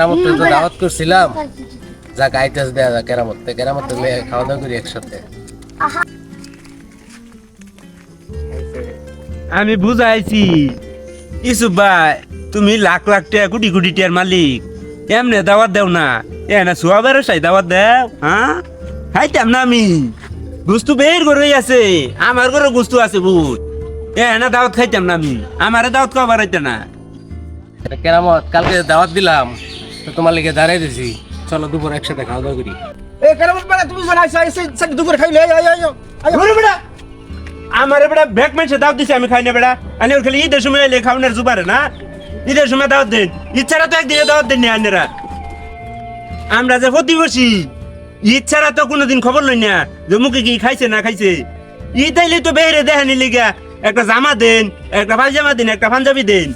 কেরামত তো দাওয়াত করছিলাম, যা গাইতেস দেয়া যা কেরামত খাওয়া দাওয়া করি একসাথে। আমি বুঝাইছি ইসুফ ভাই, তুমি লাখ লাখ টাকা কোটি কোটি টাকার মালিক, এমনে দাওয়াত দেও না, এ না সোয়া বেরোসাই দাওয়াত দেও। হ্যাঁ খাইতাম না আমি, গুস্তু বের করে আছে, আমার ঘরে গুস্তু আছে বুট, এ না দাওয়াত খাইতাম না আমি, আমারে দাওয়াত খাওয়া বাড়াইতে না। কেরামত কালকে দাওয়াত দিলাম, তো তোমার লিগে দাঁড়াই দিছি, চলো দুপুর একসাথে খাওয়া দাওয়া করি। তুমি বানাইছো দুপুরে খাইলে ঘুরে বেড়া আমারে বেড়া ব্যাক মাইছে দাওয়াত দিছে, আমি খাই না বেড়া। আনি ওর খালি ঈদের সময় এলে খাওয়ানোর জুবারে না, ঈদের সময় দাওয়াত দেন, ইচ্ছারা তো একদিনে দাওয়াত দেন না আনেরা। আমরা যে প্রতিবেশী, ইচ্ছারা তো কোনোদিন খবর লই না যে মুখে কি খাইছে না খাইছে। ঈদ আইলে তো বেরে দেখানি লিগা একটা জামা দেন, একটা পায়জামা দেন, একটা পাঞ্জাবি দেন।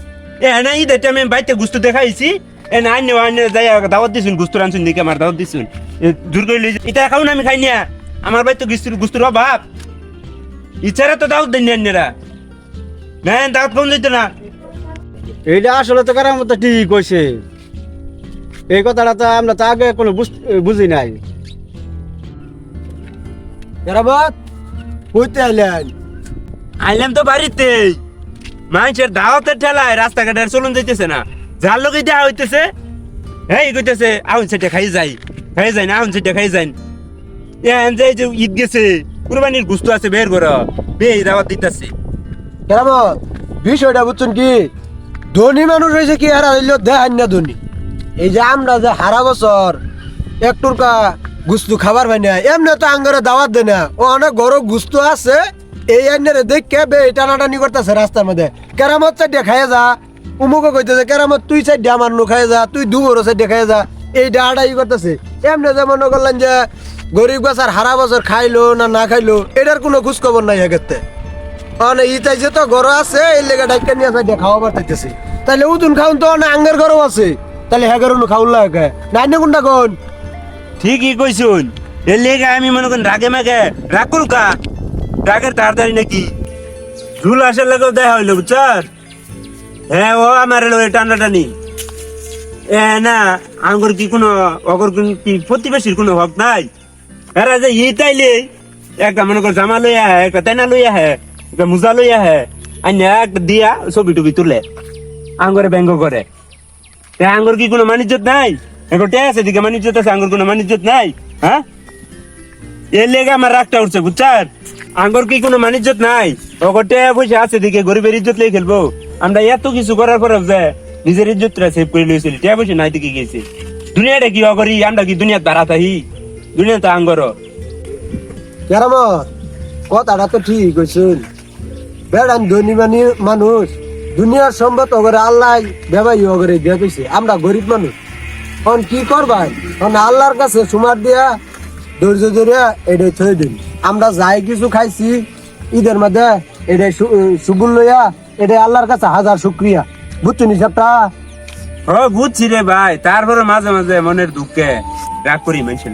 এ না ঈদের টাইমে বাইতে গুস্তু দেখাইছি, এ না আন্য যাই দাওয়াত দিছুন, গুস্তু রানছুন দিকে আমার দাওয়াত দিছুন, জোর করে লইছি। এটা খাও না আমি খাই না, আমার বাড়ি তো গুস্তুর অভাব, ইচ্ছারা তো দাওয়াত দেন আন্যরা না, দাওয়াত কম দিত না। এইটা আসলে তো কেরামত ঠিক কইছে, এই কথাটা তো আমরা তো আগে কোনো বুঝি নাই। কেরামত কইতে আইলেন? আইলাম তো বাড়িতে, মানুষের দাওয়াতের ঠেলায় রাস্তাঘাটে চলুন যাইতেছে না, যার লোক দেওয়া হইতেছে হ্যাঁ কইতেছে আউন সেটা খাই যাই না, আউন সেটা খাই যাই। যে ঈদ গেছে, কুরবানির গুস্তু আছে বের করো, বে দাওয়াত দিতেছে। কেরামত বিষয়টা বুঝছেন কি, ধনী মানুষ হয়েছে কি আর হইল দেখান না ধনী। এই যে আমরা যে হারা বছর একটুরকা গুস্তু খাবার পাই না, এমনি তো আঙ্গরে দাওয়াত দেয় না, ও অনেক গরম গুস্তু আছে, এই আন্নারে দেখে বে টানাটানি করতেছে রাস্তার মধ্যে। কেরামত চারটে খাইয়ে যা, উমুকে কইতেছে কেরামত তুই চারটে আমার নু খাইয়ে যা, তুই দুবরো চারটে খাইয়ে যা, এই ডাহাডাই করতেছে। এমনি যে মনে করলেন যে গরিব বাচ্চার হারা বছর খাইলো না খাইলো এটার কোনো খোঁজ খবর নাই এক্ষেত্রে। মানে ইতাইছে তো ঘর আছে, এই লেগে ডাইকা নিয়ে চারটে খাওয়া পারতেছে, তাহলে উতুন খাউন তো না আঙ্গের ঘরও আছে, তাহলে হ্যাঁ ঘরও খাউন লাগে না কোনটা কোন? ঠিকই কইছুন, এর লেগে আমি মনে করেন রাগে মাগে রাগ করু কা, রাগের তাড়াতাড়ি নাকি ঝুল আসার লেগেও দেখা হইলো বুঝছার। হ্যাঁ ও আমার টানা টানি এ না, আঙ্গুর কি কোনো অগর কি প্রতিবেশীর কোনো হক নাই? এরা যে ই তাইলে একটা মনে কর জামা লইয়া আহে, একটা তেনা লইয়া আহে, একটা মোজা লইয়া আহে, আইনা একটা দিয়া ছবি টবি তুলে আঙ্গুরে ব্যঙ্গ করে। আঙ্গুর কি কোনো মানিজ্যত নাই? এখন টে আছে দিকে মানিজ্যত আছে, আঙ্গুর কোনো মানিজ্যত নাই? হ্যাঁ এর লেগে আমার রাগটা উঠছে বুঝছার। আঙ্গুর কি কোনো মানিজ্যত নাই? ওগটে পয়সা আছে দিকে গরিবের ইজ্জত লেগে খেলবো। আমরা এত কিছু করার পরে যে নিজের ইজ্জতটা সেভ করে লইছিল, টে পয়সা নাই দিকে গেছে। দুনিয়াটা কি অগরি, আমরা কি দুনিয়া দাঁড়া থাকি? দুনিয়া তো আঙ্গর। কেরামত কথাটা তো ঠিক কইছেন, বেড়ান ধনী মানুষ, দুনিয়ার সম্পদ ওগরে আল্লাহ বেবাই ওগরে দিয়ে দিছে, আমরা গরিব মানুষ এখন কি করবাই, এখন আল্লাহর কাছে সুমার দিয়া ধৈর্য ধরে এটাই থই দিন। আমরা যাই কিছু খাইছি ঈদের মধ্যে, এটাই সুগুল লইয়া এটাই আল্লাহর কাছে হাজার শুক্রিয়া, বুঝছেন হিসাবটা? ও বুঝছি রে ভাই, তারপরে মাঝে মাঝে মনের দুঃখে রাগ করি মানুষের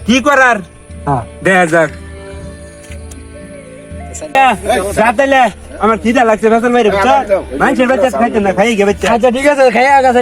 কি করার, দেখা যাক। আমার খিদা লাগছে, ফসল ভাই মানুষের বাচ্চা খাইতে না, খাই গে বাচ্চা। আচ্ছা ঠিক আছে, খাইয়া গেছে।